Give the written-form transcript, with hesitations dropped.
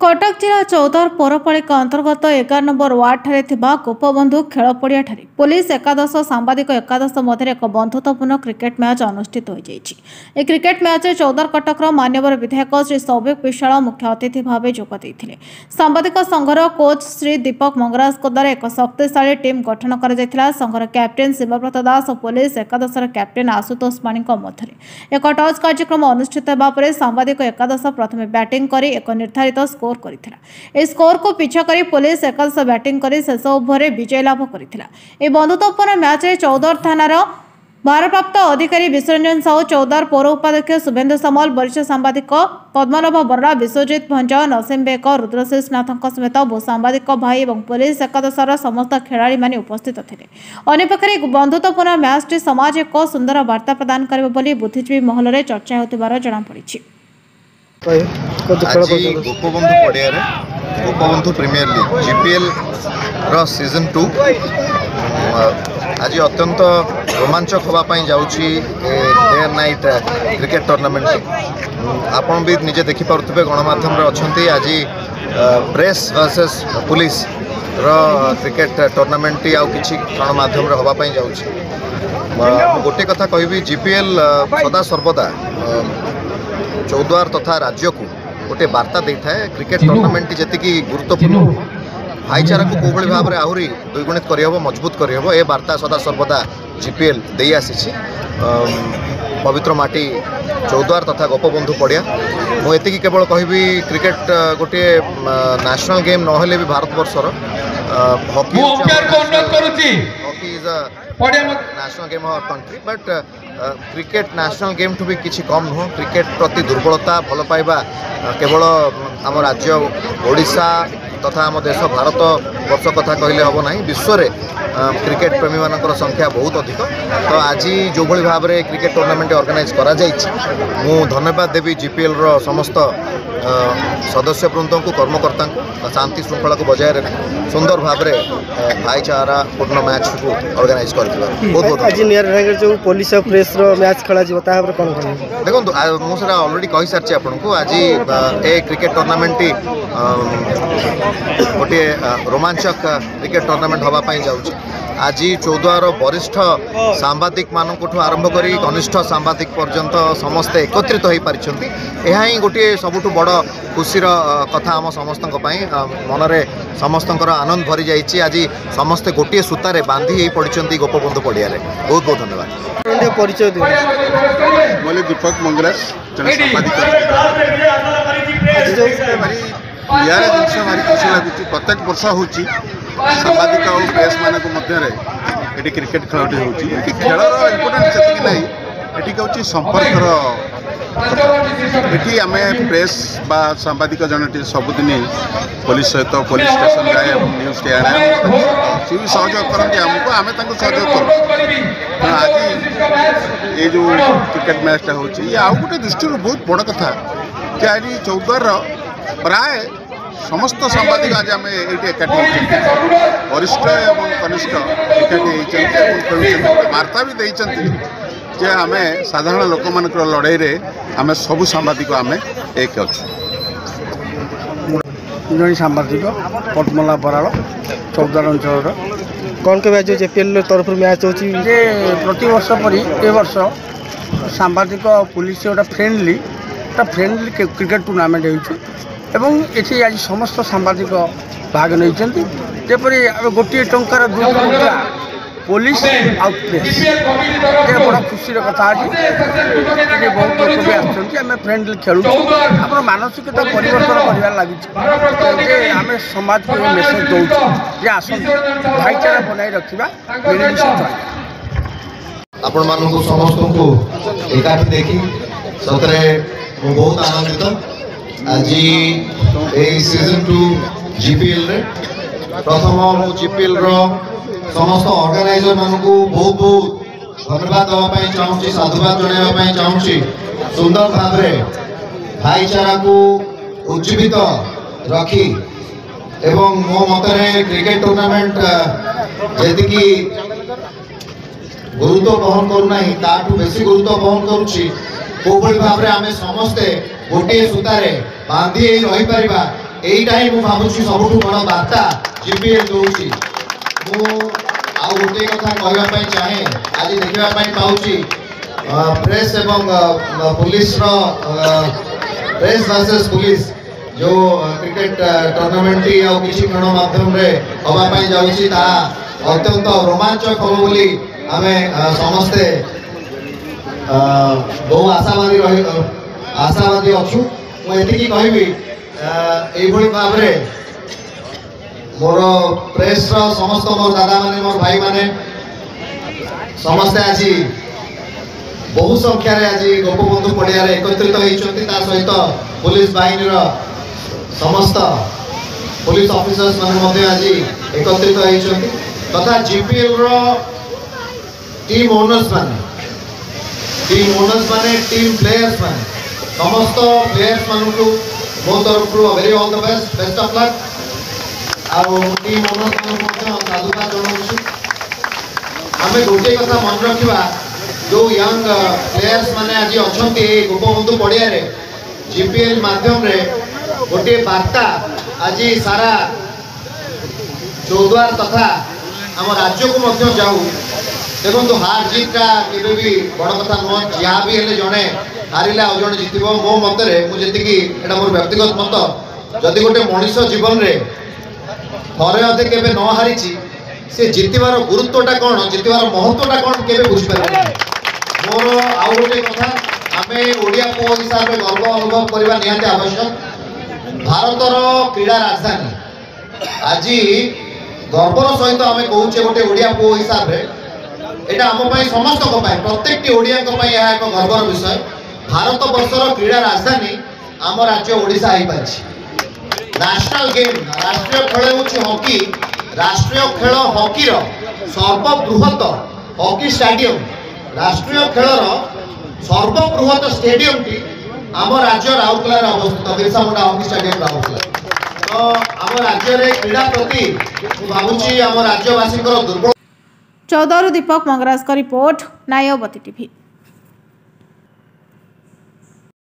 कटक जिला चौदर पौरपालिका अंतर्गत 11 number ward ठारे थिबा गोपबंधु खेल पड़िया ठारे पुलिस एकादश सांबादिक एकादश मध्य एक बंधुत्वपूर्ण क्रिकेट मैच अनुष्ठित हो जाइए। क्रिकेट मैच चौदर कटक मान्यवर विधायक श्री सौभिक विशाल मुख्य अतिथि भाव जोगदे। सांबादिक संघर कोच श्री दीपक मंगराज द्वारा एक शक्तिशाली टीम गठन कर संघर कैप्टेन शिवव्रत दास और पुलिस एकादशर कैप्टेन आशुतोष पाणी मध्य एक टच कार्यक्रम अनुष्ठित होगा। सांबादिक एकादश प्रथम बैटिंग कर एक निर्धारित स्कोर स्कोर को पीछा करी पुलिस एकादश बैटिंग कर शेष ओभर विजय लाभ करथिला। ए बंधुत्वपूर्ण मैच चौदर थानार भारप्राप्त अधिकारी विश्वरंजन साहू, चौदर पौर उपाध्यक्ष शुभेन्दु सामल, वरिष्ठ सांबादिक पद्मनाभ बर्रा, विश्वजित भंज, नसीम बेक, रुद्रशीष नाथ समेत बहु सांबादिक भाई और पुलिस एकादशर समस्त खेलाड़ी माने उपस्थित थे। अन्यपक्षे बंधुत्वपूर्ण मैच समाज एक सुंदर वार्ता प्रदान करिबो बोली बुद्धिजीवी महल में चर्चा होतिबार जणा पड़िछि। आज गोपबंधु पड़िया गोपबंधु प्रीमियर लीग जीपीएल रो सीजन 2 आज अत्यंत रोमांचक होगापाई जाउछि day and night cricket tournament. आपण भी निजे देखि पारुथिबे गणमाध्यम रे अछंती आज प्रेस वर्सेस पुलिस रो क्रिकेट टूर्नामेंट आ किछि गणमाध्यम रे होगापाई जाउछि। गोटे कथा कहबी जीपीएल सदा सर्वदा चौद्वार तथा राज्य को गोटे वार्ता दे था। क्रिकेट टूर्नामेंट जी गुरुत्वपूर्ण भाईचारा को कौभली भाव में आहरी द्विगुणित करहब मजबूत करहब ए वार्ता सदा सर्वदा जीपीएल दे आसी। पवित्र माटी चौद्वार तथा गोपबंधु पड़िया मुझे केवल कहबी क्रिकेट गोटे नेशनल गेम नहले भी भारत वर्षर hockey is a national game of country but cricket national game ठू भी किसी कम नुह। क्रिकेट प्रति दुर्बलता भल पाइबा केवल आम राज्य ओडिशा तथा आम देश भारत वर्ष कथा कहले हम ना, विश्व में क्रिकेट प्रेमी मानकर संख्या बहुत अधिक। तो आज जो भली भाव में क्रिकेट टूर्नामेंट ऑर्गेनाइज करा मु धन्यवाद देवी जीपीएल रो समस्त सदस्य वृंद को कर्मकर्ता को शांति श्रृंखला को बजाय रखी सुंदर भाव में भाईचारा पूर्ण मैच को ऑर्गेनाइज कर बहुत आज नियर जो पुलिस और प्रेस रो मैच खेला जीवता कौन देखो मुझे ऑलरेडी कही सारी आपको आज ए क्रिकेट टूर्नामेंट गोटे रोमांचक क्रिकेट टूर्नामेंट होगापाई जाऊँगी। आज चौद्वार वरिष्ठ सांबादिक मानक आरंभ कर घनिष्ठ सांबादिक पर्यंत समस्ते एकत्रित हो पारिछंती। यह ही गोटे सबुठ बड़ खुशीर कथा आम समस्त मन में समस्त आनंद भरी जाइए। आज समस्ते गोटे सूतार बांधी पड़ती गोपबंधु पड़िया। बहुत बहुत धन्यवाद। परिचय बोले दीपक मंगराज जन सांबादिक यार जिनस भारी खुशी लगुच। प्रत्येक वर्ष हो सांबादिक और प्रेस मान मध्य ये क्रिकेट खेलटी हो खेल इम्पोर्टाट से ना ये हूँ संपर्कर ये आम प्रेस बा सांबादिक जन सबुदिन पुलिस सहित पुलिस स्टेशन जाए न्यूज टे आने सी भी सहयोग करती आमको आम सहयोग करूँ। आज ये जो क्रिकेट मैचटा हो आउ गोटे दृष्टि बहुत बड़ कथा कि आज चौद्वार प्राय समस्त सांबादिक आज आम ये एकाठी वरिष्ठ एवं कनिष्ठ एकाठी वार्ता भी देते जे आम साधारण लोक मान लड़ाई आम सबू सांबादिक आम एक अच्छे। जन सांबादिक पद्मनाभ बराड़ चौद्वार अंचल कौन के जो जेपीएल तरफ मैच हो प्रति वर्ष पर ए वर्ष सांबादिक पुलिस गोटा फ्रेंडली क्रिकेट टूर्नामेंट हो ये आज समस्त सांबादिक भाग नहीं जेपरी गोटे टंकार पुलिस आउ प्रेस बड़ा खुशी कथा आज बहुत लोग भी आम फ्रेंडली खेलु आप मानसिकता परिवर्तन कर लगी आम समाज को मेसेज दौर आस भाईचारा बनाई रखा मिलमिशे आपण मानू समस्त को एकाठी देखी सतरे बहुत आनंदित। आज सीजन 2 जीपीएल रे प्रथम जीपीएल रो समस्त ऑर्गेनाइजर मानक बहुत बहुत धन्यवाद देवाई चाहूँगी, साधुवाद जनवाई चाहूँगी। सुंदर भाव में भाईचारा को उज्जीवित रखी एवं मो मतरे क्रिकेट टूर्नामेंट जी गुरुत्व बहन करूना ताठू बेसी गुरुत्व बहन करुच्ची। कोभली भाव में आम समस्ते गोटे सूतार बांधी रही पारिबा এইটা ହିଁ ମୁଁ ଭାବୁଛି ସବୁଠୁ ବଡ଼ ବାର୍ତ୍ତା ଜିପିଏଲ୍ ଦେଉଛି। ମୁଁ ଆଉ ଗୋଟିଏ କଥା କହିବା ପାଇଁ ଚାହେଁ, ଆଜି ଦେଖିବା ପାଇଁ ପାଉଛି ପ୍ରେସ୍ ଏବଂ ପୁଲିସର ପ୍ରେସ୍ ଭର୍ସେସ୍ ପୁଲିସ जो क्रिकेट टूर्नामेंट या किसी खेल माध्यम हवा जाऊँगी ताहा अत्यंत रोमांचक हम बोली आम समस्ते बहु आशावादी अच्छु। मुझे कहबी ये भाव मोर प्रेस समस्त मोर दादा माने मोर भाई माने समस्ते आज बहु संख्यार आज गोपबंधु पड़िया एकत्रित होती सहित पुलिस बाहिनी समस्त पुलिस ऑफिसर्स माने आज एकत्रित होती तथा जीपीएल टीम ओनर्स माने टीम प्लेयर्स माने समस्त प्लेयर्स मानू मो तरफ very all the best of luck. Team owners साधुवाद जनाऊँ। आम गोटे कथा मन रखा जो यंग प्लेयर्स माने आज अच्छा गोपबंधु पड़िया जीपीएल माध्यम गोटे वार्ता आज सारा चौद्वार तथा आम राज्य को जाऊ। देखो हार जीत का केवे भी बड़ कथा नुह, जहाँ भी हेले जड़े हारिले आउ जड़े जित मो मतरे मुझे मोर व्यक्तिगत मत जदि गोटे मनीष जीवन में थरे अधे केवे न हारी से जितबार गुरुत्वटा कौन जितबार महत्वटा कौन केवे बुझीपारे। मोर आउ गोटे कथा आम ओडिया पुओ हिसाब से गर्व अनुभव करने निहाती आवश्यक। भारतर क्रीड़ा राजधानी आज गर्वर सहित आम कहे गोटे ओडिया पुओ हिसाब से यहाँ आम समस्त प्रत्येक ओडिया एक गर्वर विषय। भारत वर्षर क्रीड़ा राजधानी आम राज्य ओडिशा हो पारी। नेशनल गेम राष्ट्रीय खेल हूँ हॉकी। राष्ट्रीय खेल हॉकीर सर्वबृहत हॉकी स्टेडियम राष्ट्रीय खेलर सर्वबृहत स्टेडियम टी आम राज्य राउरकेला अवस्थित बिरसा मुंडा हॉकी स्टेडियम राउरकेला। तो आम राज्य क्रीड़ा प्रति भावुची आम राज्यवासी दुर्बल। चौदह दीपक मंगराज का रिपोर्ट, नायवती टीवी।